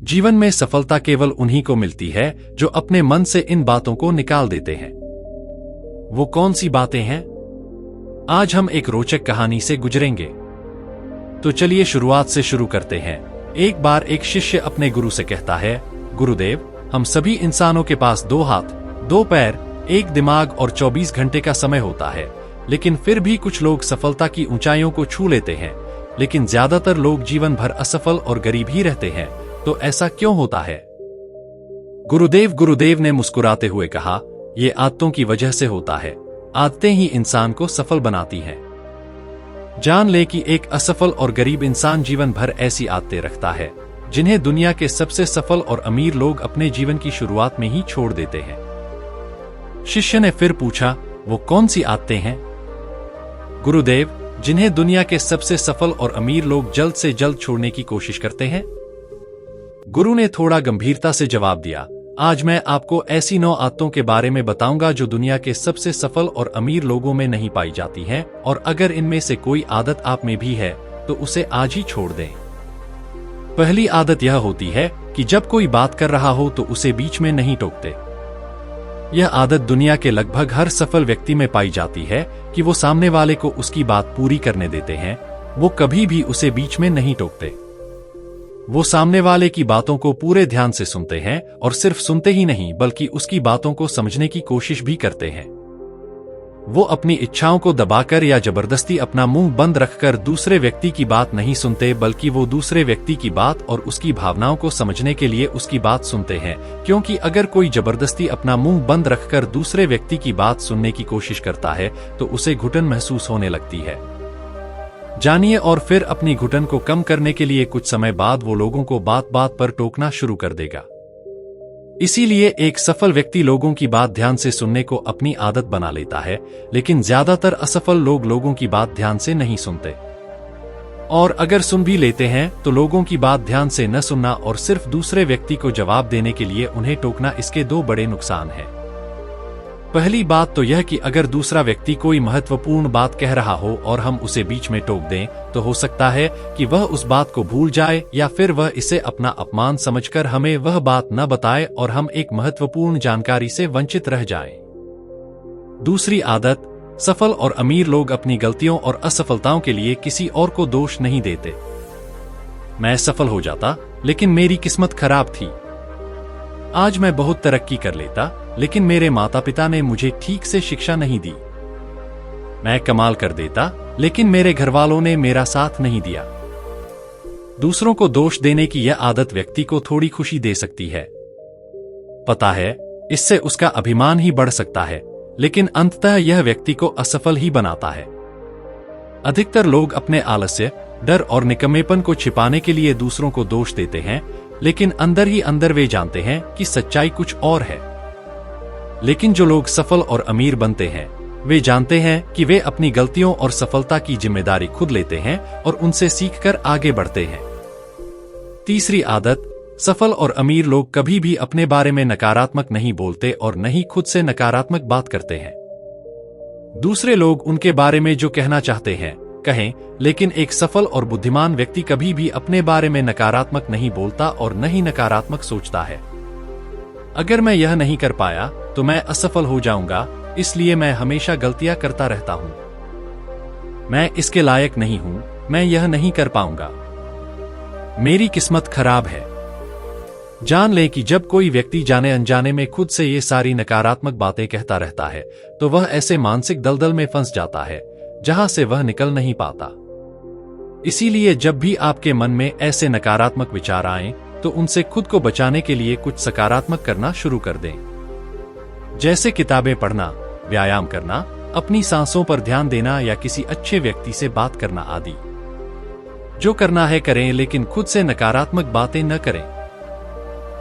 जीवन में सफलता केवल उन्हीं को मिलती है जो अपने मन से इन बातों को निकाल देते हैं। वो कौन सी बातें हैं? आज हम एक रोचक कहानी से गुजरेंगे। तो चलिए शुरुआत से शुरू करते हैं। एक बार एक शिष्य अपने गुरु से कहता है, गुरुदेव, हम सभी इंसानों के पास 2 हाथ, 2 पैर, 1 दिमाग और 24 घंटे का समय होता है, लेकिन फिर भी कुछ लोग सफलता की ऊंचाइयों को छू लेते हैं, लेकिन ज्यादातर लोग जीवन भर असफल और गरीब ही रहते हैं। तो ऐसा क्यों होता है? गुरुदेव ने मुस्कुराते हुए कहा, ये आदतों की वजह से होता है। आदतें ही इंसान को सफल बनाती हैं। जान ले कि एक असफल और गरीब इंसान जीवन भर ऐसी आदतें रखता है जिन्हें दुनिया के सबसे सफल और अमीर लोग अपने जीवन की शुरुआत में ही छोड़ देते हैं। शिष्य ने फिर पूछा, वो कौन सी आदतें हैं? गुरुदेव, जिन्हें दुनिया के सबसे सफल और अमीर लोग जल्द से जल्द छोड़ने की कोशिश करते हैं। गुरु ने थोड़ा गंभीरता से जवाब दिया, आज मैं आपको ऐसी 9 आदतों के बारे में बताऊंगा जो दुनिया के सबसे सफल और अमीर लोगों में नहीं पाई जाती हैं, और अगर इनमें से कोई आदत आप में भी है तो उसे आज ही छोड़ दें। पहली आदत यह होती है कि जब कोई बात कर रहा हो तो उसे बीच में नहीं टोकते। यह आदत दुनिया के लगभग हर सफल व्यक्ति में पाई जाती है कि वो सामने वाले को उसकी बात पूरी करने देते हैं। वो कभी भी उसे बीच में नहीं टोकते। वो सामने वाले की बातों को पूरे ध्यान से सुनते हैं, और सिर्फ सुनते ही नहीं बल्कि उसकी बातों को समझने की कोशिश भी करते हैं। वो अपनी इच्छाओं को दबाकर या जबरदस्ती अपना मुंह बंद रखकर दूसरे व्यक्ति की बात नहीं सुनते, बल्कि वो दूसरे व्यक्ति की बात और उसकी भावनाओं को समझने के लिए उसकी बात सुनते हैं। क्योंकि अगर कोई जबरदस्ती अपना मुंह बंद रखकर दूसरे व्यक्ति की बात सुनने की कोशिश करता है तो उसे घुटन महसूस होने लगती है। जानिए, और फिर अपनी घुटन को कम करने के लिए कुछ समय बाद वो लोगों को बात बात पर टोकना शुरू कर देगा। इसीलिए एक सफल व्यक्ति लोगों की बात ध्यान से सुनने को अपनी आदत बना लेता है, लेकिन ज्यादातर असफल लोग लोगों की बात ध्यान से नहीं सुनते, और अगर सुन भी लेते हैं तो लोगों की बात ध्यान से न सुनना और सिर्फ दूसरे व्यक्ति को जवाब देने के लिए उन्हें टोकना, इसके 2 बड़े नुकसान हैं। पहली बात तो यह कि अगर दूसरा व्यक्ति कोई महत्वपूर्ण बात कह रहा हो और हम उसे बीच में टोक दें तो हो सकता है कि वह उस बात को भूल जाए, या फिर वह इसे अपना अपमान समझकर हमें वह बात न बताए और हम एक महत्वपूर्ण जानकारी से वंचित रह जाएं। दूसरी आदत, सफल और अमीर लोग अपनी गलतियों और असफलताओं के लिए किसी और को दोष नहीं देते। मैं सफल हो जाता लेकिन मेरी किस्मत खराब थी। आज मैं बहुत तरक्की कर लेता लेकिन मेरे माता पिता ने मुझे ठीक से शिक्षा नहीं दी। मैं कमाल कर देता लेकिन मेरे घरवालों ने मेरा साथ नहीं दिया। दूसरों को दोष देने की यह आदत व्यक्ति को थोड़ी खुशी दे सकती है, पता है, इससे उसका अभिमान ही बढ़ सकता है, लेकिन अंततः यह व्यक्ति को असफल ही बनाता है। अधिकतर लोग अपने आलस्य, डर और निकम्मेपन को छिपाने के लिए दूसरों को दोष देते हैं, लेकिन अंदर ही अंदर वे जानते हैं कि सच्चाई कुछ और है। लेकिन जो लोग सफल और अमीर बनते हैं वे जानते हैं कि वे अपनी गलतियों और सफलता की जिम्मेदारी खुद लेते हैं और उनसे सीखकर आगे बढ़ते हैं। तीसरी आदत, सफल और अमीर लोग कभी भी अपने बारे में नकारात्मक नहीं बोलते और न ही खुद से नकारात्मक बात करते हैं। दूसरे लोग उनके बारे में जो कहना चाहते हैं कहें, लेकिन एक सफल और बुद्धिमान व्यक्ति कभी भी अपने बारे में नकारात्मक नहीं बोलता और न ही नकारात्मक सोचता है। अगर मैं यह नहीं कर पाया तो मैं असफल हो जाऊंगा, इसलिए मैं हमेशा गलतियां करता रहता हूं। मैं इसके लायक नहीं हूं, मैं यह नहीं कर पाऊंगा, मेरी किस्मत खराब है। जान ले कि जब कोई व्यक्ति जाने अनजाने में खुद से ये सारी नकारात्मक बातें कहता रहता है तो वह ऐसे मानसिक दलदल में फंस जाता है जहां से वह निकल नहीं पाता। इसीलिए जब भी आपके मन में ऐसे नकारात्मक विचार आएं तो उनसे खुद को बचाने के लिए कुछ सकारात्मक करना शुरू कर दें, जैसे किताबें पढ़ना, व्यायाम करना, अपनी सांसों पर ध्यान देना या किसी अच्छे व्यक्ति से बात करना आदि। जो करना है करें, लेकिन खुद से नकारात्मक बातें न करें।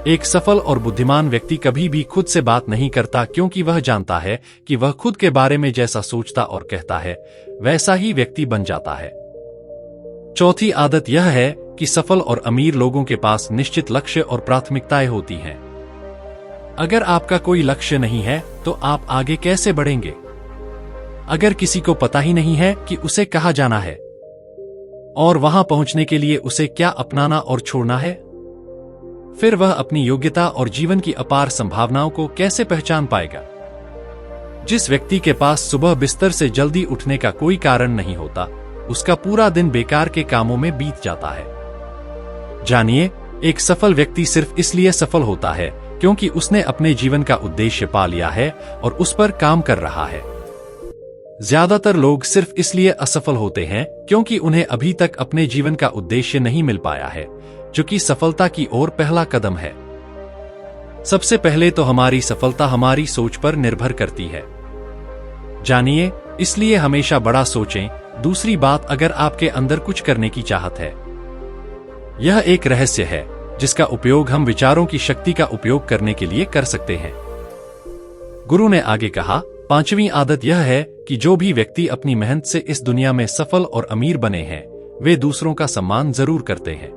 एक सफल और बुद्धिमान व्यक्ति कभी भी खुद से बात नहीं करता, क्योंकि वह जानता है कि वह खुद के बारे में जैसा सोचता और कहता है वैसा ही व्यक्ति बन जाता है। चौथी आदत यह है कि सफल और अमीर लोगों के पास निश्चित लक्ष्य और प्राथमिकताएं होती हैं। अगर आपका कोई लक्ष्य नहीं है तो आप आगे कैसे बढ़ेंगे? अगर किसी को पता ही नहीं है कि उसे कहाँ जाना है और वहां पहुंचने के लिए उसे क्या अपनाना और छोड़ना है, फिर वह अपनी योग्यता और जीवन की अपार संभावनाओं को कैसे पहचान पाएगा? जिस व्यक्ति के पास सुबह बिस्तर से जल्दी उठने का कोई कारण नहीं होता, उसका पूरा दिन बेकार के कामों में बीत जाता है। जानिए, एक सफल व्यक्ति सिर्फ इसलिए सफल होता है क्योंकि उसने अपने जीवन का उद्देश्य पा लिया है और उस पर काम कर रहा है। ज्यादातर लोग सिर्फ इसलिए असफल होते हैं क्योंकि उन्हें अभी तक अपने जीवन का उद्देश्य नहीं मिल पाया है, जो कि सफलता की ओर पहला कदम है। सबसे पहले तो हमारी सफलता हमारी सोच पर निर्भर करती है। जानिए, इसलिए हमेशा बड़ा सोचें। दूसरी बात, अगर आपके अंदर कुछ करने की चाहत है, यह एक रहस्य है जिसका उपयोग हम विचारों की शक्ति का उपयोग करने के लिए कर सकते हैं। गुरु ने आगे कहा, 5वीं आदत यह है कि जो भी व्यक्ति अपनी मेहनत से इस दुनिया में सफल और अमीर बने हैं, वे दूसरों का सम्मान जरूर करते हैं।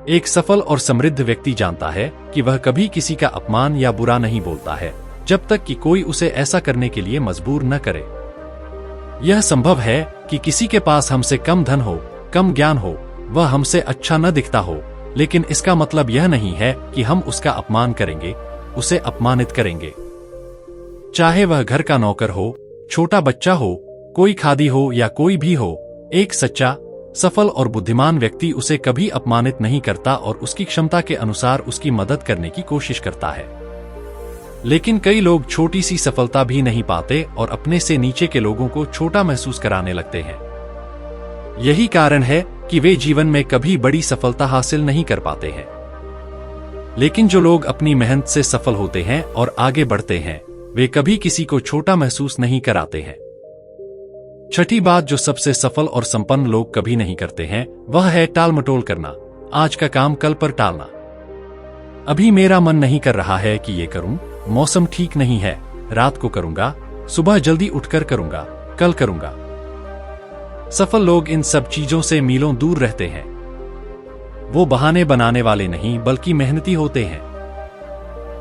एक सफल और समृद्ध व्यक्ति जानता है कि वह कभी किसी का अपमान या बुरा नहीं बोलता है, जब तक कि कोई उसे ऐसा करने के लिए मजबूर न करे। यह संभव है कि किसी के पास हमसे कम धन हो, कम ज्ञान हो, वह हमसे अच्छा न दिखता हो, लेकिन इसका मतलब यह नहीं है कि हम उसका अपमान करेंगे, उसे अपमानित करेंगे। चाहे वह घर का नौकर हो, छोटा बच्चा हो, कोई खादी हो या कोई भी हो, एक सच्चा, सफल और बुद्धिमान व्यक्ति उसे कभी अपमानित नहीं करता और उसकी क्षमता के अनुसार उसकी मदद करने की कोशिश करता है। लेकिन कई लोग छोटी सी सफलता भी नहीं पाते और अपने से नीचे के लोगों को छोटा महसूस कराने लगते हैं। यही कारण है कि वे जीवन में कभी बड़ी सफलता हासिल नहीं कर पाते हैं। लेकिन जो लोग अपनी मेहनत से सफल होते हैं और आगे बढ़ते हैं, वे कभी किसी को छोटा महसूस नहीं कराते हैं। छठी बात जो सबसे सफल और संपन्न लोग कभी नहीं करते हैं, वह है टाल मटोल करना। आज का काम कल पर टालना। अभी मेरा मन नहीं कर रहा है कि ये करूं, मौसम ठीक नहीं है, रात को करूंगा, सुबह जल्दी उठकर करूंगा, कल करूंगा। सफल लोग इन सब चीजों से मीलों दूर रहते हैं। वो बहाने बनाने वाले नहीं बल्कि मेहनती होते हैं।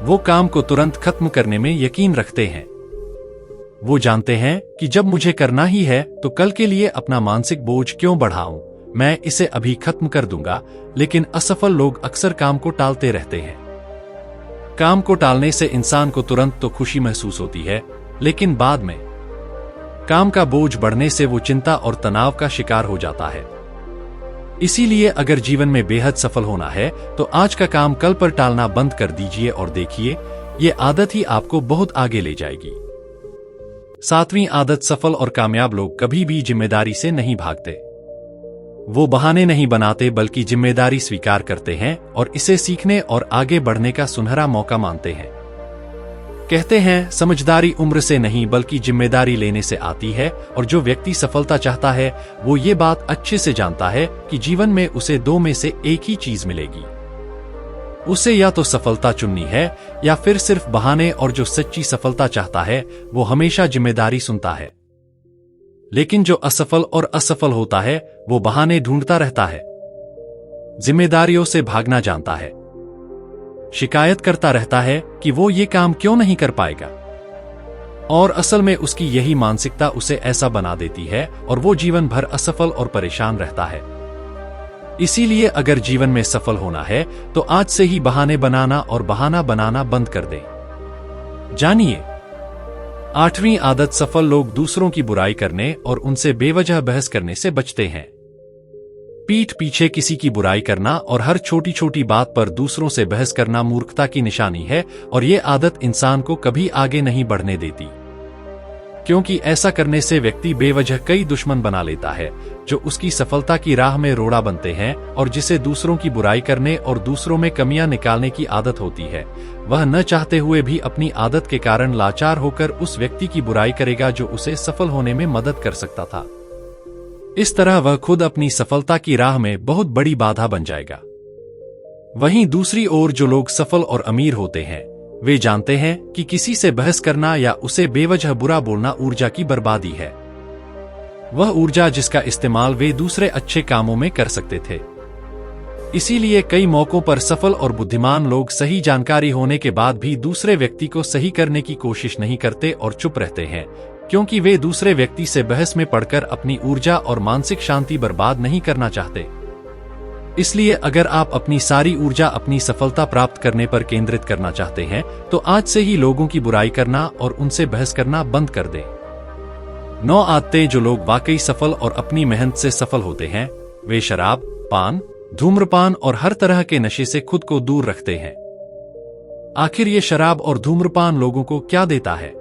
वो काम को तुरंत खत्म करने में यकीन रखते हैं। वो जानते हैं कि जब मुझे करना ही है तो कल के लिए अपना मानसिक बोझ क्यों बढ़ाऊं, मैं इसे अभी खत्म कर दूंगा। लेकिन असफल लोग अक्सर काम को टालते रहते हैं। काम को टालने से इंसान को तुरंत तो खुशी महसूस होती है, लेकिन बाद में काम का बोझ बढ़ने से वो चिंता और तनाव का शिकार हो जाता है। इसीलिए अगर जीवन में बेहद सफल होना है तो आज का काम कल पर टालना बंद कर दीजिए और देखिए, ये आदत ही आपको बहुत आगे ले जाएगी। 7वीं आदत, सफल और कामयाब लोग कभी भी जिम्मेदारी से नहीं भागते। वो बहाने नहीं बनाते बल्कि जिम्मेदारी स्वीकार करते हैं और इसे सीखने और आगे बढ़ने का सुनहरा मौका मानते हैं। कहते हैं, समझदारी उम्र से नहीं बल्कि जिम्मेदारी लेने से आती है, और जो व्यक्ति सफलता चाहता है वो ये बात अच्छे से जानता है कि जीवन में उसे दो में से एक ही चीज मिलेगी। उसे या तो सफलता चुननी है या फिर सिर्फ बहाने, और जो सच्ची सफलता चाहता है वो हमेशा जिम्मेदारी सुनता है। लेकिन जो असफल और असफल होता है वो बहाने ढूंढता रहता है, जिम्मेदारियों से भागना जानता है, शिकायत करता रहता है कि वो ये काम क्यों नहीं कर पाएगा। और असल में उसकी यही मानसिकता उसे ऐसा बना देती है और वो जीवन भर असफल और परेशान रहता है। इसीलिए अगर जीवन में सफल होना है तो आज से ही बहाने बनाना और बहाना बनाना बंद कर दें। जानिए, 8वीं आदत, सफल लोग दूसरों की बुराई करने और उनसे बेवजह बहस करने से बचते हैं। पीठ पीछे किसी की बुराई करना और हर छोटी छोटी बात पर दूसरों से बहस करना मूर्खता की निशानी है, और ये आदत इंसान को कभी आगे नहीं बढ़ने देती, क्योंकि ऐसा करने से व्यक्ति बेवजह कई दुश्मन बना लेता है जो उसकी सफलता की राह में रोड़ा बनते हैं। और जिसे दूसरों की बुराई करने और दूसरों में कमियां निकालने की आदत होती है, वह न चाहते हुए भी अपनी आदत के कारण लाचार होकर उस व्यक्ति की बुराई करेगा जो उसे सफल होने में मदद कर सकता था। इस तरह वह खुद अपनी सफलता की राह में बहुत बड़ी बाधा बन जाएगा। वहीं दूसरी ओर जो लोग सफल और अमीर होते हैं, वे जानते हैं कि किसी से बहस करना या उसे बेवजह बुरा बोलना ऊर्जा की बर्बादी है। वह ऊर्जा जिसका इस्तेमाल वे दूसरे अच्छे कामों में कर सकते थे। इसीलिए कई मौकों पर सफल और बुद्धिमान लोग सही जानकारी होने के बाद भी दूसरे व्यक्ति को सही करने की कोशिश नहीं करते और चुप रहते हैं, क्योंकि वे दूसरे व्यक्ति से बहस में पड़कर अपनी ऊर्जा और मानसिक शांति बर्बाद नहीं करना चाहते। इसलिए अगर आप अपनी सारी ऊर्जा अपनी सफलता प्राप्त करने पर केंद्रित करना चाहते हैं तो आज से ही लोगों की बुराई करना और उनसे बहस करना बंद कर दें। 9 आदतें जो लोग वाकई सफल और अपनी मेहनत से सफल होते हैं वे शराब, पान, धूम्रपान और हर तरह के नशे से खुद को दूर रखते हैं। आखिर ये शराब और धूम्रपान लोगों को क्या देता है?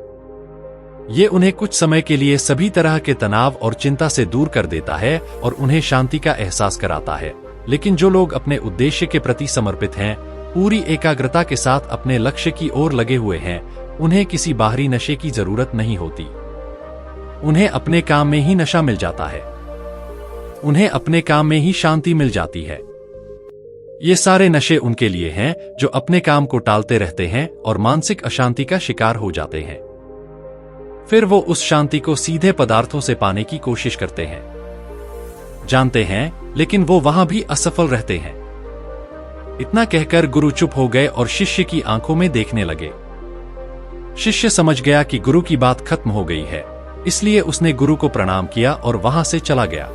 ये उन्हें कुछ समय के लिए सभी तरह के तनाव और चिंता से दूर कर देता है और उन्हें शांति का एहसास कराता है। लेकिन जो लोग अपने उद्देश्य के प्रति समर्पित हैं, पूरी एकाग्रता के साथ अपने लक्ष्य की ओर लगे हुए हैं, उन्हें किसी बाहरी नशे की जरूरत नहीं होती। उन्हें अपने काम में ही नशा मिल जाता है। उन्हें अपने काम में ही शांति मिल जाती है। ये सारे नशे उनके लिए हैं जो अपने काम को टालते रहते हैं और मानसिक अशांति का शिकार हो जाते हैं। फिर वो उस शांति को सीधे पदार्थों से पाने की कोशिश करते हैं, जानते हैं, लेकिन वो वहां भी असफल रहते हैं। इतना कहकर गुरु चुप हो गए और शिष्य की आंखों में देखने लगे। शिष्य समझ गया कि गुरु की बात खत्म हो गई है, इसलिए उसने गुरु को प्रणाम किया और वहां से चला गया।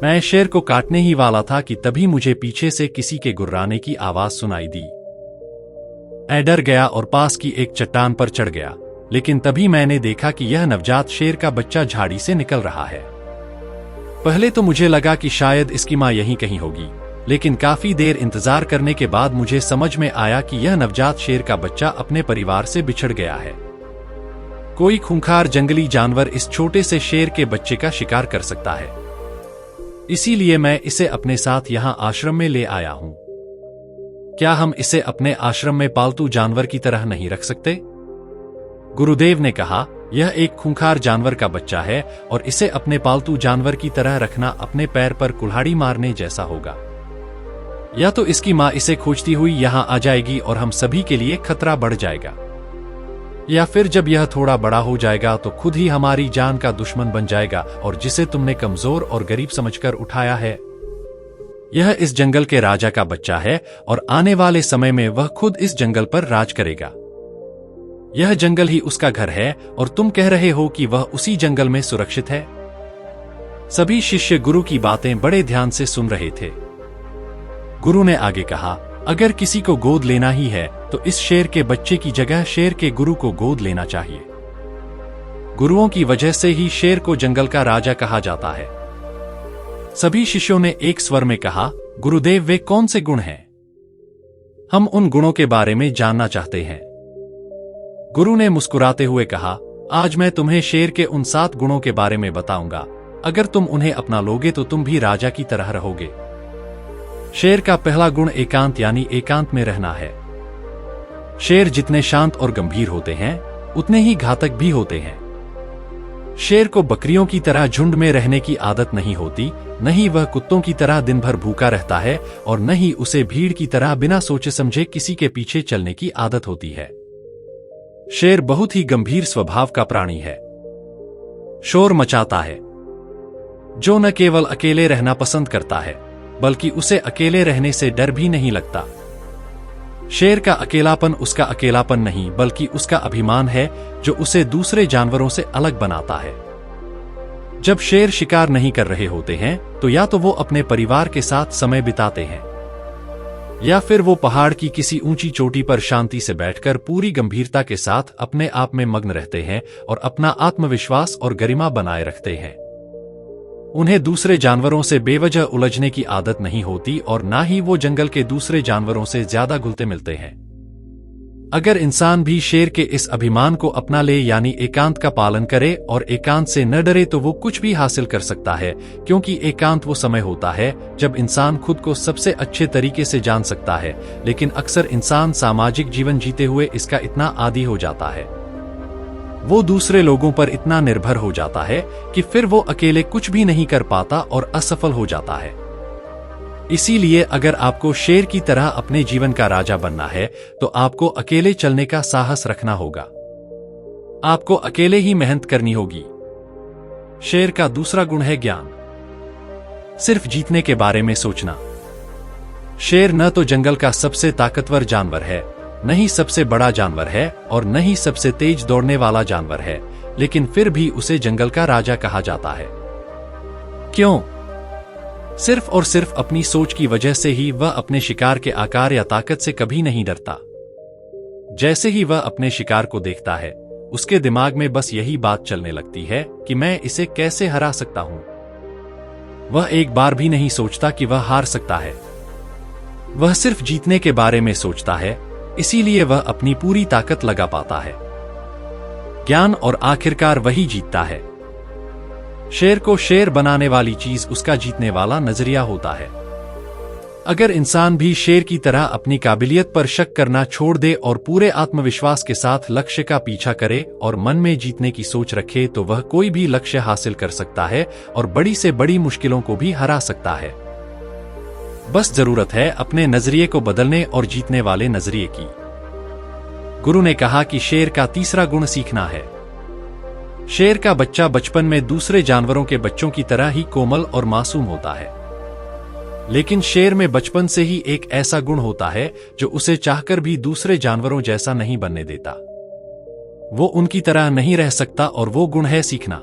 मैं शेर को काटने ही वाला था कि तभी मुझे पीछे से किसी के गुर्राने की आवाज सुनाई दी। मैं डर गया और पास की एक चट्टान पर चढ़ गया, लेकिन तभी मैंने देखा कि यह नवजात शेर का बच्चा झाड़ी से निकल रहा है। पहले तो मुझे लगा कि शायद इसकी मां यहीं कहीं होगी, लेकिन काफी देर इंतजार करने के बाद मुझे समझ में आया कि यह नवजात शेर का बच्चा अपने परिवार से बिछड़ गया है। कोई खूंखार जंगली जानवर इस छोटे से शेर के बच्चे का शिकार कर सकता है, इसीलिए मैं इसे अपने साथ यहां आश्रम में ले आया हूं। क्या हम इसे अपने आश्रम में पालतू जानवर की तरह नहीं रख सकते? गुरुदेव ने कहा, यह एक खूंखार जानवर का बच्चा है और इसे अपने पालतू जानवर की तरह रखना अपने पैर पर कुल्हाड़ी मारने जैसा होगा। या तो इसकी मां इसे खोजती हुई यहां आ जाएगी और हम सभी के लिए खतरा बढ़ जाएगा, या फिर जब यह थोड़ा बड़ा हो जाएगा तो खुद ही हमारी जान का दुश्मन बन जाएगा और जिसे तुमने कमजोर और गरीब समझकर उठाया है, यह इस जंगल के राजा का बच्चा है और आने वाले समय में वह खुद इस जंगल पर राज करेगा। यह जंगल ही उसका घर है और तुम कह रहे हो कि वह उसी जंगल में सुरक्षित है। सभी शिष्य गुरु की बातें बड़े ध्यान से सुन रहे थे। गुरु ने आगे कहा, अगर किसी को गोद लेना ही है तो इस शेर के बच्चे की जगह शेर के गुरु को गोद लेना चाहिए। गुरुओं की वजह से ही शेर को जंगल का राजा कहा जाता है। सभी शिष्यों ने एक स्वर में कहा, गुरुदेव वे कौन से गुण हैं? हम उन गुणों के बारे में जानना चाहते हैं। गुरु ने मुस्कुराते हुए कहा, आज मैं तुम्हें शेर के उन 7 गुणों के बारे में बताऊंगा। अगर तुम उन्हें अपना लोगे तो तुम भी राजा की तरह रहोगे। शेर का पहला गुण एकांत यानी एकांत में रहना है। शेर जितने शांत और गंभीर होते हैं उतने ही घातक भी होते हैं। शेर को बकरियों की तरह झुंड में रहने की आदत नहीं होती, न ही वह कुत्तों की तरह दिन भर भूखा रहता है और न ही उसे भीड़ की तरह बिना सोचे समझे किसी के पीछे चलने की आदत होती है। शेर बहुत ही गंभीर स्वभाव का प्राणी है। शोर मचाता है, जो न केवल अकेले रहना पसंद करता है बल्कि उसे अकेले रहने से डर भी नहीं लगता। शेर का अकेलापन उसका अकेलापन नहीं बल्कि उसका अभिमान है जो उसे दूसरे जानवरों से अलग बनाता है। जब शेर शिकार नहीं कर रहे होते हैं तो या तो वो अपने परिवार के साथ समय बिताते हैं या फिर वो पहाड़ की किसी ऊंची चोटी पर शांति से बैठकर पूरी गंभीरता के साथ अपने आप में मग्न रहते हैं और अपना आत्मविश्वास और गरिमा बनाए रखते हैं। उन्हें दूसरे जानवरों से बेवजह उलझने की आदत नहीं होती और ना ही वो जंगल के दूसरे जानवरों से ज्यादा घुलते मिलते हैं। अगर इंसान भी शेर के इस अभिमान को अपना ले यानी एकांत का पालन करे और एकांत से न डरे तो वो कुछ भी हासिल कर सकता है, क्योंकि एकांत वो समय होता है जब इंसान खुद को सबसे अच्छे तरीके से जान सकता है। लेकिन अक्सर इंसान सामाजिक जीवन जीते हुए इसका इतना आदी हो जाता है, वो दूसरे लोगों पर इतना निर्भर हो जाता है कि फिर वो अकेले कुछ भी नहीं कर पाता और असफल हो जाता है। इसीलिए अगर आपको शेर की तरह अपने जीवन का राजा बनना है तो आपको अकेले चलने का साहस रखना होगा। आपको अकेले ही मेहनत करनी होगी। शेर का दूसरा गुण है ज्ञान। सिर्फ जीतने के बारे में सोचना। शेर न तो जंगल का सबसे ताकतवर जानवर है, न ही सबसे बड़ा जानवर है और न ही सबसे तेज दौड़ने वाला जानवर है, लेकिन फिर भी उसे जंगल का राजा कहा जाता है। क्यों? सिर्फ और सिर्फ अपनी सोच की वजह से ही वह अपने शिकार के आकार या ताकत से कभी नहीं डरता। जैसे ही वह अपने शिकार को देखता है, उसके दिमाग में बस यही बात चलने लगती है कि मैं इसे कैसे हरा सकता हूं। वह एक बार भी नहीं सोचता कि वह हार सकता है। वह सिर्फ जीतने के बारे में सोचता है, इसीलिए वह अपनी पूरी ताकत लगा पाता है। ज्ञान और आखिरकार वही जीतता है। शेर को शेर बनाने वाली चीज उसका जीतने वाला नजरिया होता है। अगर इंसान भी शेर की तरह अपनी काबिलियत पर शक करना छोड़ दे और पूरे आत्मविश्वास के साथ लक्ष्य का पीछा करे और मन में जीतने की सोच रखे, तो वह कोई भी लक्ष्य हासिल कर सकता है और बड़ी से बड़ी मुश्किलों को भी हरा सकता है। बस जरूरत है अपने नजरिए को बदलने और जीतने वाले नजरिए की। गुरु ने कहा कि शेर का तीसरा गुण सीखना है। शेर का बच्चा बचपन में दूसरे जानवरों के बच्चों की तरह ही कोमल और मासूम होता है, लेकिन शेर में बचपन से ही एक ऐसा गुण होता है जो उसे चाहकर भी दूसरे जानवरों जैसा नहीं बनने देता। वो उनकी तरह नहीं रह सकता और वो गुण है सीखना।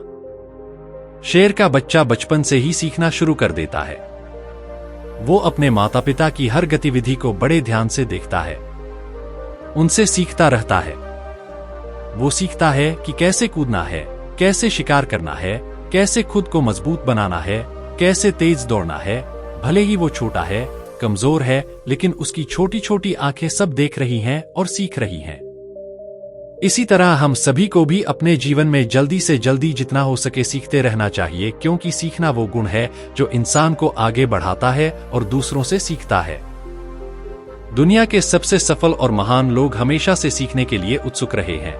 शेर का बच्चा बचपन से ही सीखना शुरू कर देता है। वो अपने माता पिता की हर गतिविधि को बड़े ध्यान से देखता है, उनसे सीखता रहता है। वो सीखता है कि कैसे कूदना है, कैसे शिकार करना है, कैसे खुद को मजबूत बनाना है, कैसे तेज दौड़ना है। भले ही वो छोटा है, कमजोर है, लेकिन उसकी छोटी छोटी आंखें सब देख रही हैं और सीख रही हैं। इसी तरह हम सभी को भी अपने जीवन में जल्दी से जल्दी जितना हो सके सीखते रहना चाहिए, क्योंकि सीखना वो गुण है जो इंसान को आगे बढ़ाता है और दूसरों से सीखता है। दुनिया के सबसे सफल और महान लोग हमेशा से सीखने के लिए उत्सुक रहे हैं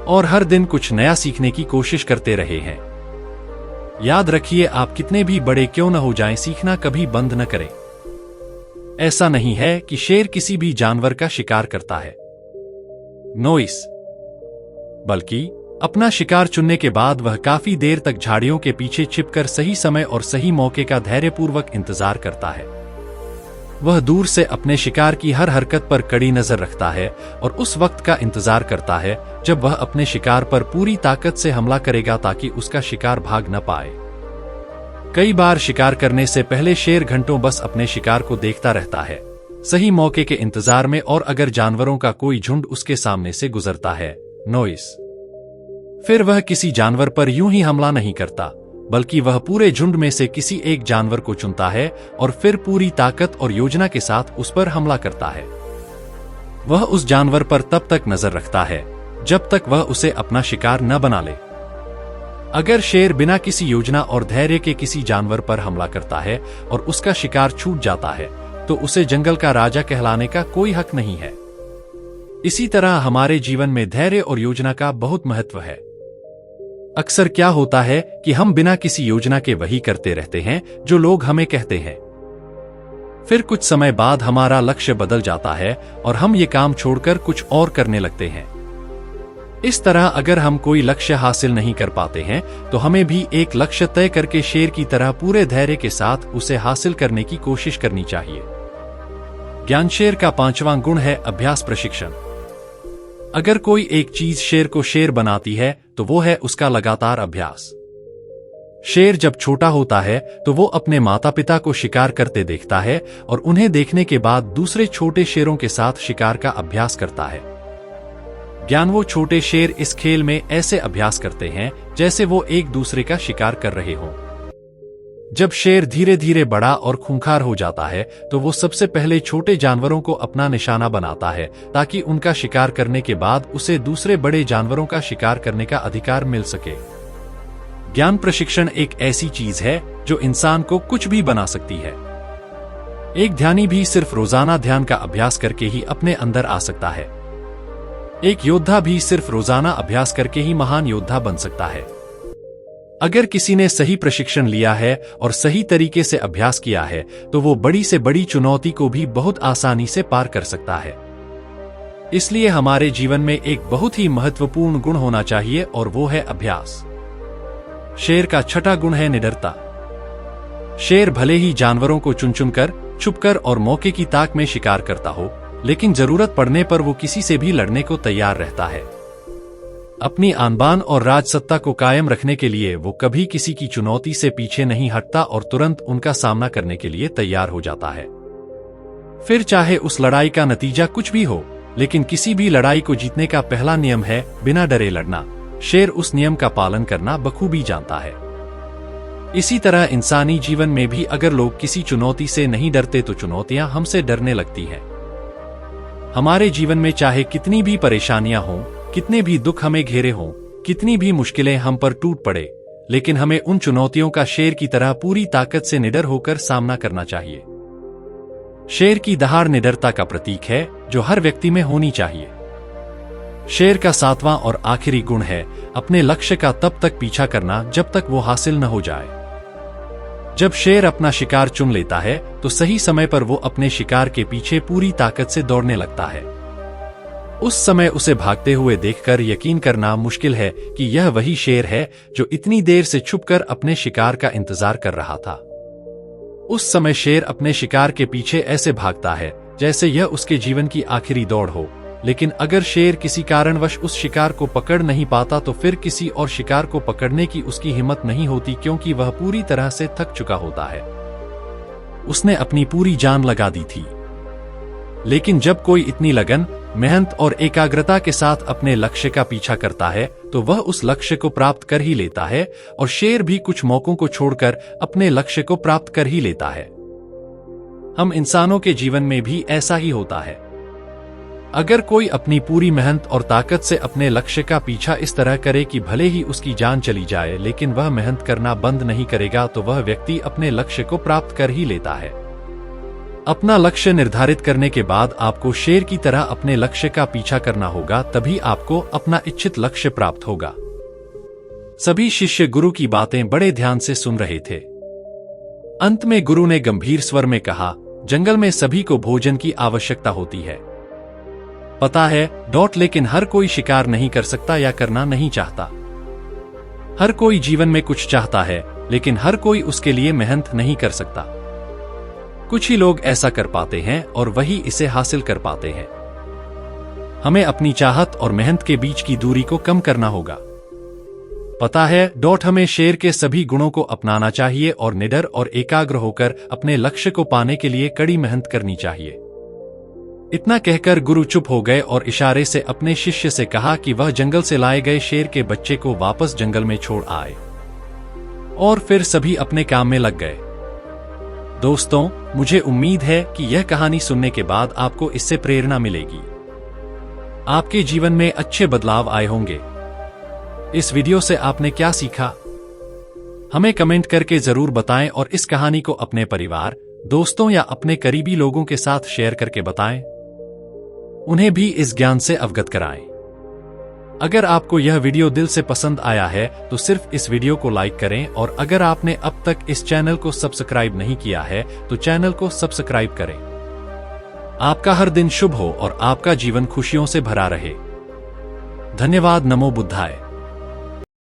और हर दिन कुछ नया सीखने की कोशिश करते रहे हैं। याद रखिए, आप कितने भी बड़े क्यों न हो जाएं, सीखना कभी बंद न करें। ऐसा नहीं है कि शेर किसी भी जानवर का शिकार करता है, नोइस, बल्कि अपना शिकार चुनने के बाद वह काफी देर तक झाड़ियों के पीछे छिपकर सही समय और सही मौके का धैर्यपूर्वक इंतजार करता है। वह दूर से अपने शिकार की हर हरकत पर कड़ी नजर रखता है और उस वक्त का इंतजार करता है जब वह अपने शिकार पर पूरी ताकत से हमला करेगा ताकि उसका शिकार भाग न पाए। कई बार शिकार करने से पहले शेर घंटों बस अपने शिकार को देखता रहता है, सही मौके के इंतजार में, और अगर जानवरों का कोई झुंड उसके सामने से गुजरता है, नोइस, फिर वह किसी जानवर पर यूं ही हमला नहीं करता, बल्कि वह पूरे झुंड में से किसी एक जानवर को चुनता है और फिर पूरी ताकत और योजना के साथ उस पर हमला करता है। वह उस जानवर पर तब तक नजर रखता है जब तक वह उसे अपना शिकार न बना ले। अगर शेर बिना किसी योजना और धैर्य के किसी जानवर पर हमला करता है और उसका शिकार छूट जाता है, तो उसे जंगल का राजा कहलाने का कोई हक नहीं है। इसी तरह हमारे जीवन में धैर्य और योजना का बहुत महत्व है। अक्सर क्या होता है कि हम बिना किसी योजना के वही करते रहते हैं जो लोग हमें कहते हैं। फिर कुछ समय बाद हमारा लक्ष्य बदल जाता है और हम ये काम छोड़कर कुछ और करने लगते हैं। इस तरह अगर हम कोई लक्ष्य हासिल नहीं कर पाते हैं, तो हमें भी एक लक्ष्य तय करके शेर की तरह पूरे धैर्य के साथ उसे हासिल करने की कोशिश करनी चाहिए। ज्ञानशेर का पांचवां गुण है अभ्यास प्रशिक्षण। अगर कोई एक चीज शेर को शेर बनाती है तो वो है उसका लगातार अभ्यास। शेर जब छोटा होता है तो वो अपने माता पिता को शिकार करते देखता है और उन्हें देखने के बाद दूसरे छोटे शेरों के साथ शिकार का अभ्यास करता है। ज्ञान वो छोटे शेर इस खेल में ऐसे अभ्यास करते हैं जैसे वो एक दूसरे का शिकार कर रहे हों। जब शेर धीरे धीरे बड़ा और खूंखार हो जाता है तो वो सबसे पहले छोटे जानवरों को अपना निशाना बनाता है ताकि उनका शिकार करने के बाद उसे दूसरे बड़े जानवरों का शिकार करने का अधिकार मिल सके। ज्ञान प्रशिक्षण एक ऐसी चीज है जो इंसान को कुछ भी बना सकती है। एक ध्यानी भी सिर्फ रोजाना ध्यान का अभ्यास करके ही अपने अंदर आ सकता है। एक योद्धा भी सिर्फ रोजाना अभ्यास करके ही महान योद्धा बन सकता है। अगर किसी ने सही प्रशिक्षण लिया है और सही तरीके से अभ्यास किया है तो वो बड़ी से बड़ी चुनौती को भी बहुत आसानी से पार कर सकता है। इसलिए हमारे जीवन में एक बहुत ही महत्वपूर्ण गुण होना चाहिए और वो है अभ्यास। शेर का छठा गुण है निडरता। शेर भले ही जानवरों को चुन चुनकर, छुपकर और मौके की ताक में शिकार करता हो, लेकिन जरूरत पड़ने पर वो किसी से भी लड़ने को तैयार रहता है। अपनी आनबान और राजसत्ता को कायम रखने के लिए वो कभी किसी की चुनौती से पीछे नहीं हटता और तुरंत उनका सामना करने के लिए तैयार हो जाता है। फिर चाहे उस लड़ाई का नतीजा कुछ भी हो, लेकिन किसी भी लड़ाई को जीतने का पहला नियम है बिना डरे लड़ना। शेर उस नियम का पालन करना बखूबी जानता है। इसी तरह इंसानी जीवन में भी अगर लोग किसी चुनौती से नहीं डरते तो चुनौतियां हमसे डरने लगती हैं। हमारे जीवन में चाहे कितनी भी परेशानियां हों, कितने भी दुख हमें घेरे हों, कितनी भी मुश्किलें हम पर टूट पड़े, लेकिन हमें उन चुनौतियों का शेर की तरह पूरी ताकत से निडर होकर सामना करना चाहिए। शेर की दहाड़ निडरता का प्रतीक है, जो हर व्यक्ति में होनी चाहिए। शेर का 7वां और आखिरी गुण है अपने लक्ष्य का तब तक पीछा करना जब तक वो हासिल न हो जाए। जब शेर अपना शिकार चुन लेता है तो सही समय पर वो अपने शिकार के पीछे पूरी ताकत से दौड़ने लगता है। उस समय उसे भागते हुए देखकर यकीन करना मुश्किल है कि यह वही शेर है जो इतनी देर से छुपकर अपने शिकार का इंतजार कर रहा था। उस समय शेर अपने शिकार के पीछे ऐसे भागता है जैसे यह उसके जीवन की आखिरी दौड़ हो, लेकिन अगर शेर किसी कारणवश उस शिकार को पकड़ नहीं पाता तो फिर किसी और शिकार को पकड़ने की उसकी हिम्मत नहीं होती, क्योंकि वह पूरी तरह से थक चुका होता है। उसने अपनी पूरी जान लगा दी थी। लेकिन जब कोई इतनी लगन, मेहनत और एकाग्रता के साथ अपने लक्ष्य का पीछा करता है तो वह उस लक्ष्य को प्राप्त कर ही लेता है, और शेर भी कुछ मौकों को छोड़कर अपने लक्ष्य को प्राप्त कर ही लेता है। हम इंसानों के जीवन में भी ऐसा ही होता है। अगर कोई अपनी पूरी मेहनत और ताकत से अपने लक्ष्य का पीछा इस तरह करे कि भले ही उसकी जान चली जाए लेकिन वह मेहनत करना बंद नहीं करेगा, तो वह व्यक्ति अपने लक्ष्य को प्राप्त कर ही लेता है। अपना लक्ष्य निर्धारित करने के बाद आपको शेर की तरह अपने लक्ष्य का पीछा करना होगा, तभी आपको अपना इच्छित लक्ष्य प्राप्त होगा। सभी शिष्य गुरु की बातें बड़े ध्यान से सुन रहे थे। अंत में गुरु ने गंभीर स्वर में कहा, जंगल में सभी को भोजन की आवश्यकता होती है। पता है लेकिन हर कोई शिकार नहीं कर सकता या करना नहीं चाहता। हर कोई जीवन में कुछ चाहता है, लेकिन हर कोई उसके लिए मेहनत नहीं कर सकता। कुछ ही लोग ऐसा कर पाते हैं और वही इसे हासिल कर पाते हैं। हमें अपनी चाहत और मेहनत के बीच की दूरी को कम करना होगा। पता है हमें शेर के सभी गुणों को अपनाना चाहिए और निडर और एकाग्र होकर अपने लक्ष्य को पाने के लिए कड़ी मेहनत करनी चाहिए। इतना कहकर गुरु चुप हो गए और इशारे से अपने शिष्य से कहा कि वह जंगल से लाए गए शेर के बच्चे को वापस जंगल में छोड़ आए, और फिर सभी अपने काम में लग गए। दोस्तों, मुझे उम्मीद है कि यह कहानी सुनने के बाद आपको इससे प्रेरणा मिलेगी। आपके जीवन में अच्छे बदलाव आए होंगे। इस वीडियो से आपने क्या सीखा, हमें कमेंट करके जरूर बताएं, और इस कहानी को अपने परिवार, दोस्तों या अपने करीबी लोगों के साथ शेयर करके बताएं। उन्हें भी इस ज्ञान से अवगत कराएं। अगर आपको यह वीडियो दिल से पसंद आया है तो सिर्फ इस वीडियो को लाइक करें, और अगर आपने अब तक इस चैनल को सब्सक्राइब नहीं किया है तो चैनल को सब्सक्राइब करें। आपका हर दिन शुभ हो और आपका जीवन खुशियों से भरा रहे। धन्यवाद। नमो बुद्धाय।